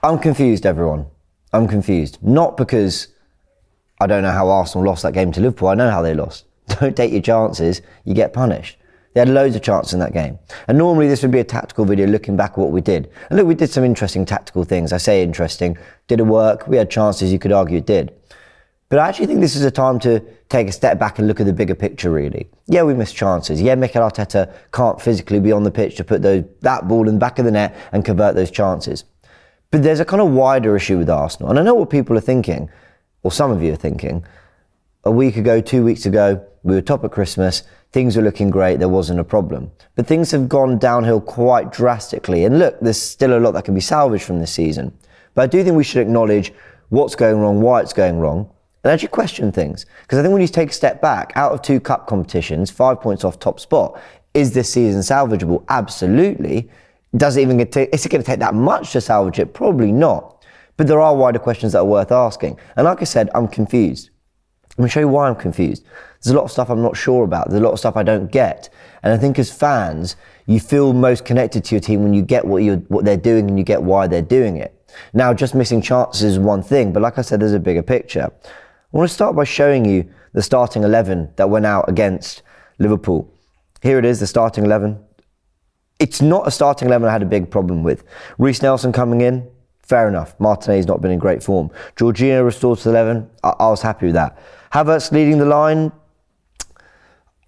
I'm confused, everyone. I'm confused. Not because I don't know how Arsenal lost that game to Liverpool. I know how they lost. Don't take your chances, you get punished. They had loads of chances in that game. And normally this would be a tactical video looking back at what we did. And look, we did some interesting tactical things. I say interesting. Did it work? We had chances, you could argue it did. But I actually think this is a time to take a step back and look at the bigger picture, really. Yeah, we missed chances. Yeah, Mikel Arteta can't physically be on the pitch to put that ball in the back of the net and convert those chances. But there's a kind of wider issue with Arsenal. And I know what people are thinking, or some of you are thinking. A week ago, 2 weeks ago, we were top at Christmas. Things were looking great. There wasn't a problem. But things have gone downhill quite drastically. And look, there's still a lot that can be salvaged from this season. But I do think we should acknowledge what's going wrong, why it's going wrong, and actually question things. Because I think when you take a step back, out of 2 cup competitions, 5 points off top spot, is this season salvageable? Absolutely. Is it going to take that much to salvage it? Probably not. But there are wider questions that are worth asking. And like I said, I'm confused. I'm going to show you why I'm confused. There's a lot of stuff I'm not sure about. There's a lot of stuff I don't get. And I think as fans, you feel most connected to your team when you get what they're doing and you get why they're doing it. Now, just missing chances is one thing, but like I said, there's a bigger picture. I want to start by showing you the starting 11 that went out against Liverpool. Here it is, the starting 11. It's not a starting 11 I had a big problem with. Reece Nelson coming in, fair enough. Martinez's not been in great form. Jorginho restored to the 11. I was happy with that. Havertz leading the line.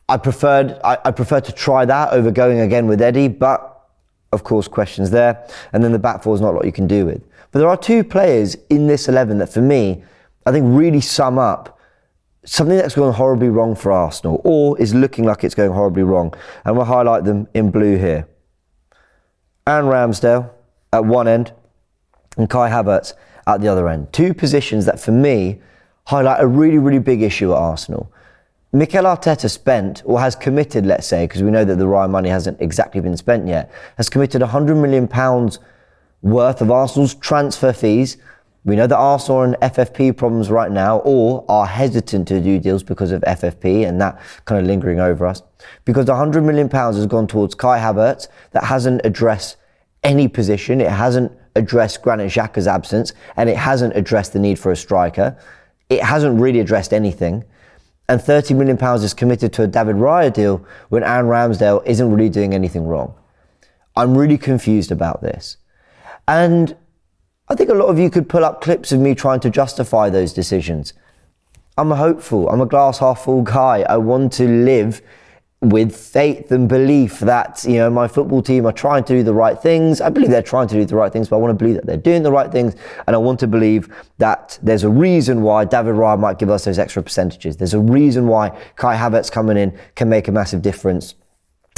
I preferred to try that over going again with Eddie, but of course questions there. And then the back four is not a lot you can do with. But there are 2 players in this 11 that for me, I think really sum up something that's going horribly wrong for Arsenal, or is looking like it's going horribly wrong. And we'll highlight them in blue here. Aaron Ramsdale at one end and Kai Havertz at the other end. 2 positions that for me highlight a really, really big issue at Arsenal. Mikel Arteta spent, or has committed, let's say, because we know that the Ryan money hasn't exactly been spent yet, has committed £100 million worth of Arsenal's transfer fees. We know that Arsenal are in FFP problems right now, or are hesitant to do deals because of FFP and that kind of lingering over us. Because £100 million has gone towards Kai Havertz that hasn't addressed any position. It hasn't addressed Granit Xhaka's absence, and it hasn't addressed the need for a striker. It hasn't really addressed anything. And £30 million is committed to a David Raya deal when Aaron Ramsdale isn't really doing anything wrong. I'm really confused about this. And I think a lot of you could pull up clips of me trying to justify those decisions. I'm a hopeful, I'm a glass half full guy. I want to live with faith and belief that, my football team are trying to do the right things. I believe they're trying to do the right things, but I want to believe that they're doing the right things. And I want to believe that there's a reason why David Raya might give us those extra percentages. There's a reason why Kai Havertz coming in can make a massive difference.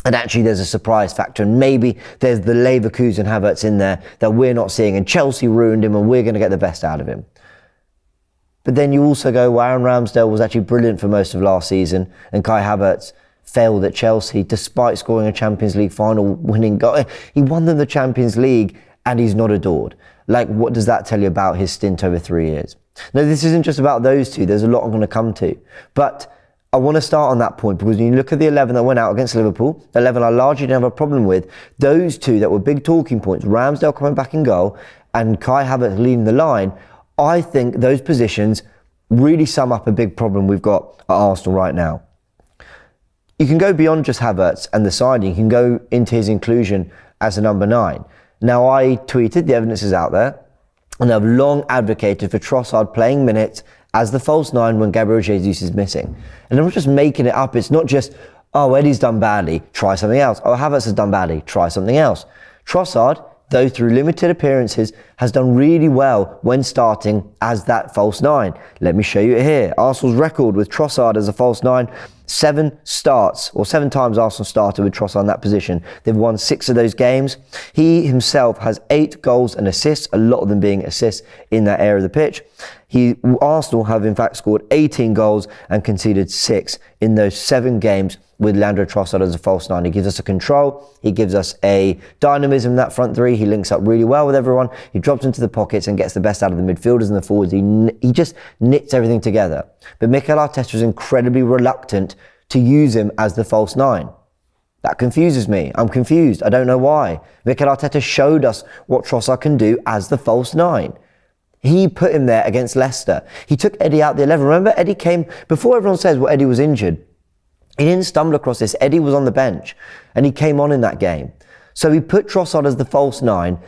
And actually there's a surprise factor, and maybe there's the Leverkusen Havertz in there that we're not seeing, and Chelsea ruined him and we're going to get the best out of him. But then you also go, well, Aaron Ramsdale was actually brilliant for most of last season, and Kai Havertz failed at Chelsea despite scoring a Champions League final winning goal. He won them the Champions League and he's not adored. Like, what does that tell you about his stint over 3 years? No, this isn't just about those 2. There's a lot I'm going to come to. But I want to start on that point, because when you look at the 11 that went out against Liverpool, 11 I largely didn't have a problem with, those 2 that were big talking points, Ramsdale coming back in goal and Kai Havertz leading the line, I think those positions really sum up a big problem we've got at Arsenal right now. You can go beyond just Havertz and the signing. You can go into his inclusion as a number 9. Now, I tweeted, the evidence is out there, and I've long advocated for Trossard playing minutes as the false 9 when Gabriel Jesus is missing. And I'm not just making it up. It's not just, oh, Eddie's done badly, try something else. Oh, Havertz has done badly, try something else. Trossard, though through limited appearances, has done really well when starting as that false 9. Let me show you it here. Arsenal's record with Trossard as a false 9, 7 starts, or 7 times Arsenal started with Trossard in that position. They've won 6 of those games. He himself has 8 goals and assists, a lot of them being assists in that area of the pitch. Arsenal have in fact scored 18 goals and conceded 6 in those 7 games with Leandro Trossard as a false 9. He gives us a control, he gives us a dynamism in that front 3, he links up really well with everyone, he drops into the pockets and gets the best out of the midfielders and the forwards. He just knits everything together. But Mikel Arteta was incredibly reluctant to use him as the false 9. That confuses me. I'm confused. I don't know why. Mikel Arteta showed us what Trossard can do as the false nine. He put him there against Leicester. He took Eddie out the 11. Remember, Eddie came, before everyone says, well, Eddie was injured. He didn't stumble across this. Eddie was on the bench and he came on in that game. So he put Trossard as the false nine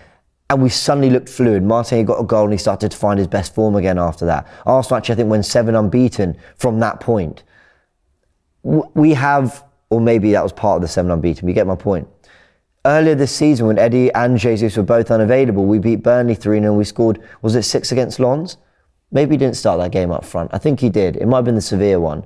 and we suddenly looked fluid. Martinelli got a goal and he started to find his best form again after that. Arsenal actually, I think, went 7 unbeaten from that point. We have, or maybe that was part of the 7 unbeaten, you get my point. Earlier this season, when Eddie and Jesus were both unavailable, we beat Burnley 3-0 and we scored, was it 6 against Lens? Maybe he didn't start that game up front. I think he did. It might have been the Sevilla one.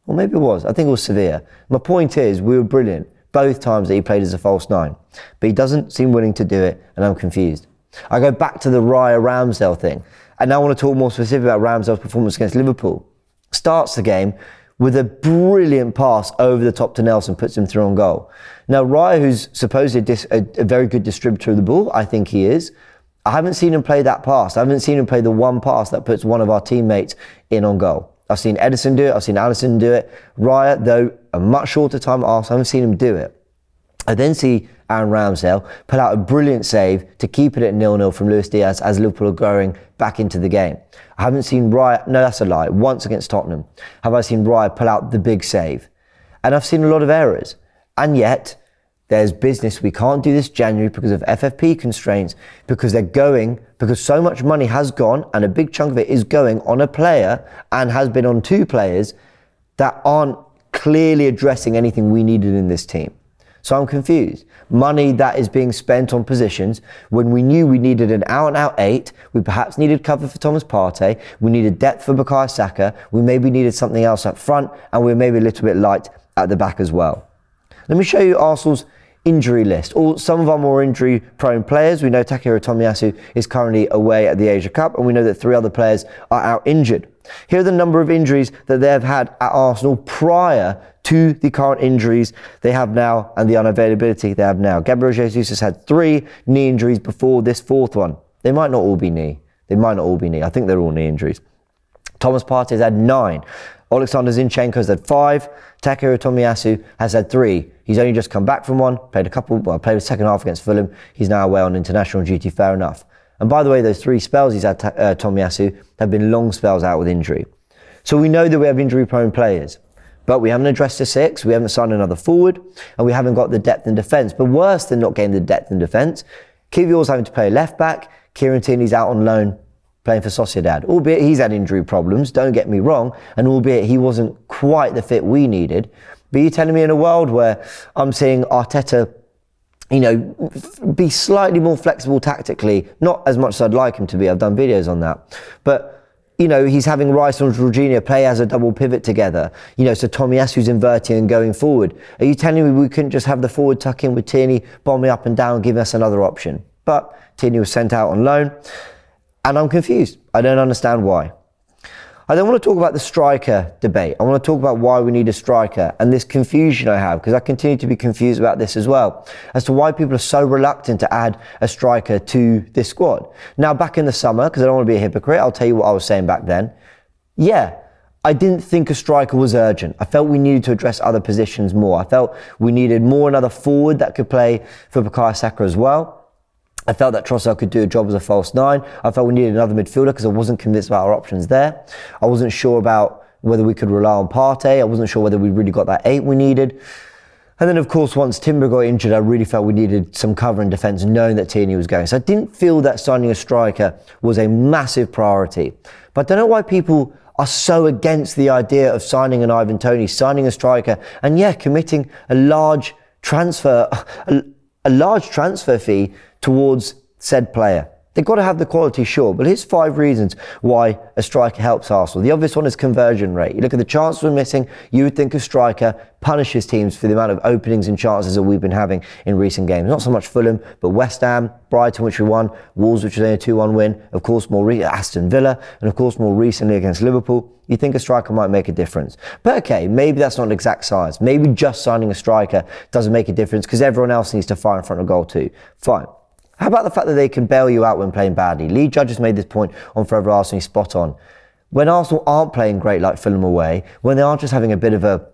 Or maybe it was. I think it was Sevilla. My point is, we were brilliant both times that he played as a false nine. But he doesn't seem willing to do it, and I'm confused. I go back to the Raya Ramsdale thing, and now I want to talk more specifically about Ramsdale's performance against Liverpool. Starts the game with a brilliant pass over the top to Nelson, puts him through on goal. Now, Raya, who's supposedly a very good distributor of the ball, I think he is. I haven't seen him play that pass. I haven't seen him play the one pass that puts one of our teammates in on goal. I've seen Edison do it. I've seen Alisson do it. Raya, though, a much shorter time at Arsenal, I haven't seen him do it. I then see Aaron Ramsdale pull out a brilliant save to keep it at 0-0 from Luis Diaz as Liverpool are going back into the game. I haven't seen Raya, no, that's a lie, once against Tottenham have I seen Raya pull out the big save. And I've seen a lot of errors. And yet, there's business. We can't do this January because of FFP constraints, because so much money has gone, and a big chunk of it is going on a player and has been on 2 players that aren't clearly addressing anything we needed in this team. So I'm confused. Money that is being spent on positions when we knew we needed an out-and-out 8, we perhaps needed cover for Thomas Partey, we needed depth for Bukayo Saka, we maybe needed something else up front, and we were maybe a little bit light at the back as well. Let me show you Arsenal's injury list. Some of our more injury-prone players. We know Takehiro Tomiyasu is currently away at the Asia Cup, and we know that 3 other players are out injured. Here are the number of injuries that they have had at Arsenal prior to the current injuries they have now and the unavailability they have now. Gabriel Jesus has had 3 knee injuries before this 4th one. They might not all be knee. I think they're all knee injuries. Thomas Partey has had 9. Alexander Zinchenko has had 5. Takehiro Tomiyasu has had 3. He's only just come back from one, played the second half against Fulham. He's now away on international duty, fair enough. And by the way, those 3 spells he's had, Tomiyasu, have been long spells out with injury. So we know that we have injury-prone players, but we haven't addressed the 6, we haven't signed another forward, and we haven't got the depth in defence. But worse than not getting the depth in defence, Kivior's having to play left-back, Kieran Tierney's out on loan, playing for Sociedad. Albeit he's had injury problems, don't get me wrong, and albeit he wasn't quite the fit we needed. But you're telling me in a world where I'm seeing Arteta, be slightly more flexible tactically, not as much as I'd like him to be, I've done videos on that, but he's having Rice and Jorginho play as a double pivot together, so Tomiyasu's inverting and going forward. Are you telling me we couldn't just have the forward tuck in with Tierney bombing up and down, giving us another option? But Tierney was sent out on loan, and I'm confused. I don't understand why. I then want to talk about the striker debate. I want to talk about why we need a striker and this confusion I have, because I continue to be confused about this as well, as to why people are so reluctant to add a striker to this squad. Now, back in the summer, because I don't want to be a hypocrite, I'll tell you what I was saying back then. Yeah, I didn't think a striker was urgent. I felt we needed to address other positions more. I felt we needed another forward that could play for Bukayo Saka as well. I felt that Trossard could do a job as a false 9. I felt we needed another midfielder because I wasn't convinced about our options there. I wasn't sure about whether we could rely on Partey. I wasn't sure whether we really got that 8 we needed. And then, of course, once Timber got injured, I really felt we needed some cover in defence, knowing that Tierney was going. So I didn't feel that signing a striker was a massive priority. But I don't know why people are so against the idea of signing an Ivan Toney, signing a striker, and committing a large transfer fee towards said player. They've got to have the quality, sure, but here's 5 reasons why a striker helps Arsenal. The obvious one is conversion rate. You look at the chances we're missing, you would think a striker punishes teams for the amount of openings and chances that we've been having in recent games. Not so much Fulham, but West Ham, Brighton, which we won, Wolves, which was only a 2-1 win, of course, Aston Villa, and of course, more recently against Liverpool. You think a striker might make a difference. But okay, maybe that's not an exact science. Maybe just signing a striker doesn't make a difference because everyone else needs to fire in front of goal too. Fine. How about the fact that they can bail you out when playing badly? Lee Judge has made this point on Forever Arsenal, he's spot on. When Arsenal aren't playing great like Fulham away, when they aren't just having a bit of a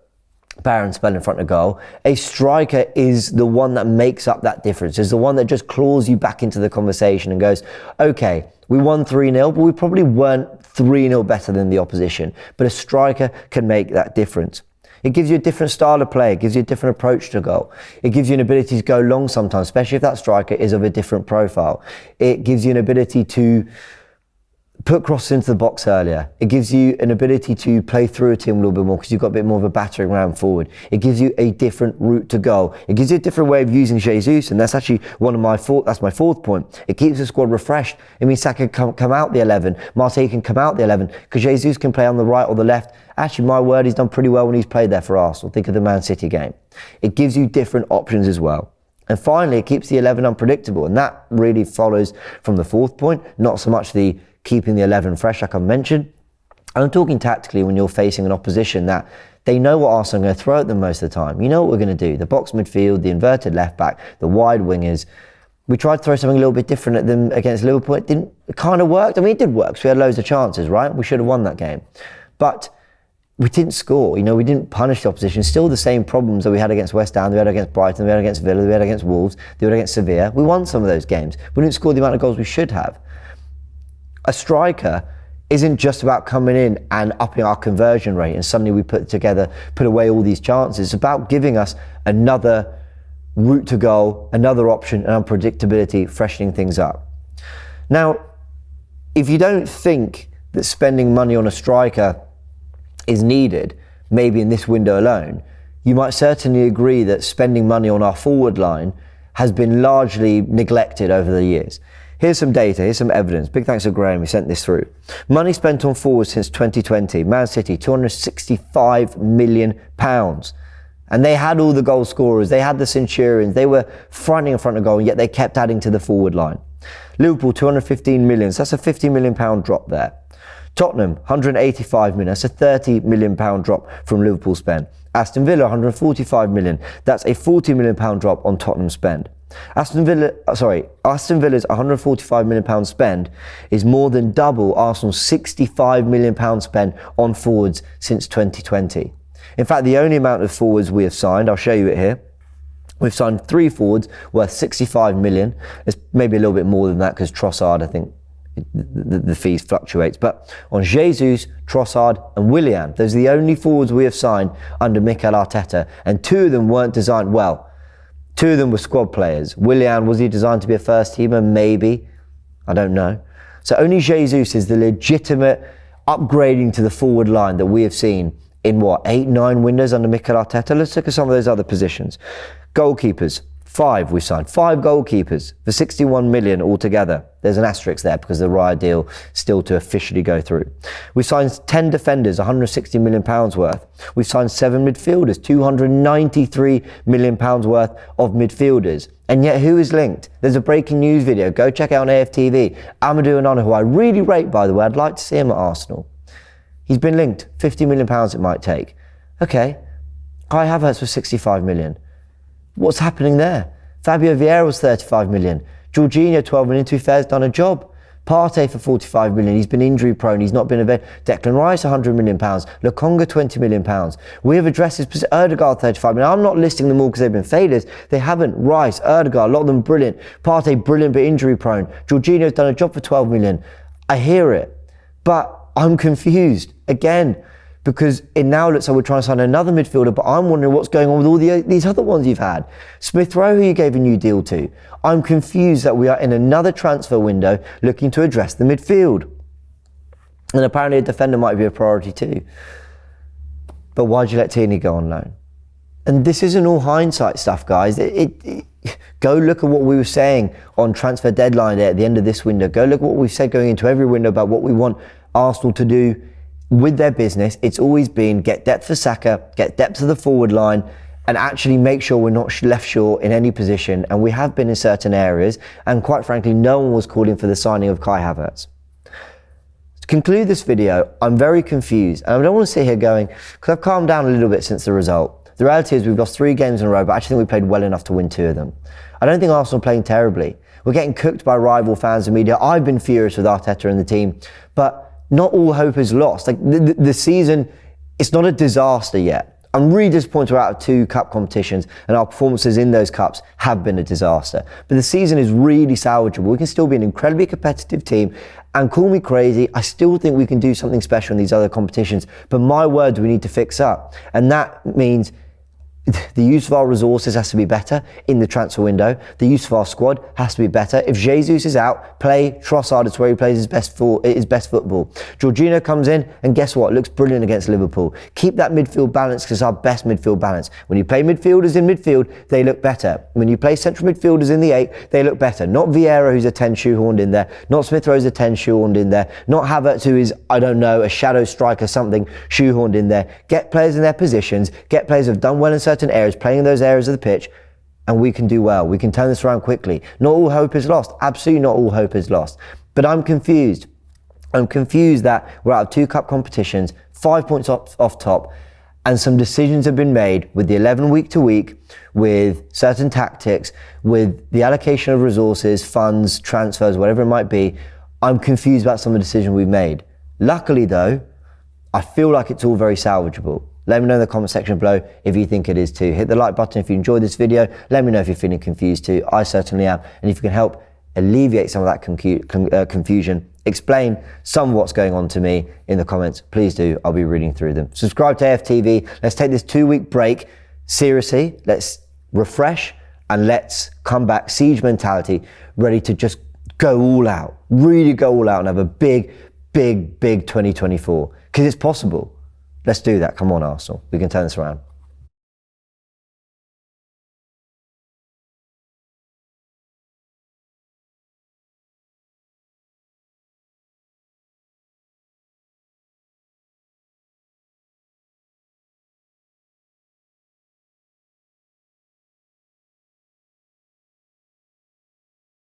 Barron spell in front of goal. A striker is the one that makes up that difference. Is the one that just claws you back into the conversation and goes, okay, we won 3-0, but we probably weren't 3-0 better than the opposition. But a striker can make that difference. It gives you a different style of play. It gives you a different approach to goal. It gives you an ability to go long sometimes, especially if that striker is of a different profile. It gives you an ability to put crosses into the box earlier. It gives you an ability to play through a team a little bit more because you've got a bit more of a battering ram forward. It gives you a different route to goal. It gives you a different way of using Jesus, and that's actually that's my fourth point. It keeps the squad refreshed. It means Saka can come out the 11, Marseille can come out the 11 because Jesus can play on the right or the left. Actually, my word, he's done pretty well when he's played there for Arsenal. Think of the Man City game. It gives you different options as well. And finally, it keeps the 11 unpredictable, and that really follows from the fourth point, not so much the keeping the 11 fresh, like I mentioned. I'm talking tactically when you're facing an opposition that they know what Arsenal are going to throw at them most of the time. You know what we're going to do. The box midfield, the inverted left back, the wide wingers. We tried to throw something a little bit different at them against Liverpool. It kind of worked. I mean, it did work. So we had loads of chances, right? We should have won that game. But we didn't score. You know, we didn't punish the opposition. Still the same problems that we had against West Ham, we had against Brighton, we had against Villa, we had against Wolves, we had against Sevilla. We won some of those games. We didn't score the amount of goals we should have. A striker isn't just about coming in and upping our conversion rate and suddenly we put away all these chances. It's about giving us another route to goal, another option, and unpredictability, freshening things up. Now, if you don't think that spending money on a striker is needed, maybe in this window alone, you might certainly agree that spending money on our forward line has been largely neglected over the years. Here's some data, here's some evidence. Big thanks to Graham, he sent this through. Money spent on forwards since 2020. Man City, £265 million. And they had all the goal scorers, they had the Centurions, they were fronting in front of goal, and yet they kept adding to the forward line. Liverpool, 215 million, so that's a £50 million drop there. Tottenham, 185 million, that's a £30 million drop from Liverpool spend. Aston Villa, 145 million, that's a £40 million drop on Tottenham spend. Aston Villa's 145 million pound spend is more than double Arsenal's 65 million pound spend on forwards since 2020. In fact, the only amount of forwards we have signed, I'll show you it here. We've signed 3 forwards worth 65 million. It's maybe a little bit more than that because Trossard, I think the fees fluctuates. But on Jesus, Trossard and Willian, those are the only forwards we have signed under Mikel Arteta, and 2 of them weren't designed well. 2 of them were squad players. Willian, was he designed to be a first teamer? Maybe. I don't know. So only Jesus is the legitimate upgrading to the forward line that we have seen in 8-9 windows under Mikel Arteta. Let's look at some of those other positions. Goalkeepers, 5 we signed. 5 goalkeepers for 61 million altogether. There's an asterisk there because the Raya deal still to officially go through. We signed 10 defenders, 160 million pounds worth. We've signed 7 midfielders, 293 million pounds worth of midfielders. And yet who is linked? There's a breaking news video. Go check out on AFTV. Amadou Onana, who I really rate, by the way. I'd like to see him at Arsenal. He's been linked. 50 million pounds it might take. Okay. Kai Havertz for 65 million. What's happening there? Fabio Vieira was 35 million. Jorginho, 12 million, to be fair, has done a job. Partey for 45 million. He's been injury prone. He's not been available. Declan Rice, 100 million pounds. Lokonga, 20 million pounds. We have addressed his position. Odegaard, 35 million. I'm not listing them all because they've been failures. They haven't. Rice, Odegaard, a lot of them brilliant. Partey, brilliant but injury prone. Jorginho's done a job for 12 million. I hear it, but I'm confused again. Because it now looks like we're trying to sign another midfielder, but I'm wondering what's going on with all these other ones you've had. Smith Rowe, who you gave a new deal to. I'm confused that we are in another transfer window looking to address the midfield. And apparently a defender might be a priority too. But why'd you let Tierney go on loan? And this isn't all hindsight stuff, guys. Go look at what we were saying on transfer deadline day at the end of this window. Go look at what we've said going into every window about what we want Arsenal to do with their business. It's always been get depth for Saka, get depth to the forward line, and actually make sure we're not left short in any position. And we have been in certain areas, and quite frankly, no one was calling for the signing of Kai Havertz. To conclude this video, I'm very confused, and I don't want to sit here going, because I've calmed down a little bit since the result. The reality is we've lost 3 games in a row, but I actually think we played well enough to win 2 of them. I don't think Arsenal are playing terribly. We're getting cooked by rival fans and media. I've been furious with Arteta and the team, but not all hope is lost. Like the season, it's not a disaster yet. I'm really disappointed we're out of 2 cup competitions and our performances in those cups have been a disaster. But the season is really salvageable. We can still be an incredibly competitive team, and call me crazy, I still think we can do something special in these other competitions. But my word, we need to fix up. And that means the use of our resources has to be better in the transfer window. The use of our squad has to be better. If Jesus is out, play Trossard. It's where he plays his best football. Jorginho comes in and guess what? Looks brilliant against Liverpool. Keep that midfield balance, because it's our best midfield balance. When you play midfielders in midfield, they look better. When you play central midfielders in the 8, they look better. Not Vieira, who's a 10 shoehorned in there. Not Smith Rowe's a 10 shoehorned in there. Not Havertz, who is, I don't know, a shadow striker, something shoehorned in there. Get players in their positions. Get players who've done well in certain areas, playing in those areas of the pitch, and we can do well. We can turn this around quickly. Not all hope is lost. Absolutely not all hope is lost. But I'm confused. I'm confused that we're out of 2 cup competitions, 5 points off top, and some decisions have been made with the 11 week to week, with certain tactics, with the allocation of resources, funds, transfers, whatever it might be. I'm confused about some of the decisions we've made. Luckily though, I feel like it's all very salvageable. Let me know in the comment section below if you think it is too. Hit the like button if you enjoyed this video. Let me know if you're feeling confused too. I certainly am. And if you can help alleviate some of that confusion, explain some of what's going on to me in the comments, please do. I'll be reading through them. Subscribe to AFTV. Let's take this 2-week break seriously. Let's refresh and let's come back, siege mentality, ready to just go all out, really go all out and have a big 2024. Because it's possible. Let's do that. Come on, Arsenal. We can turn this around.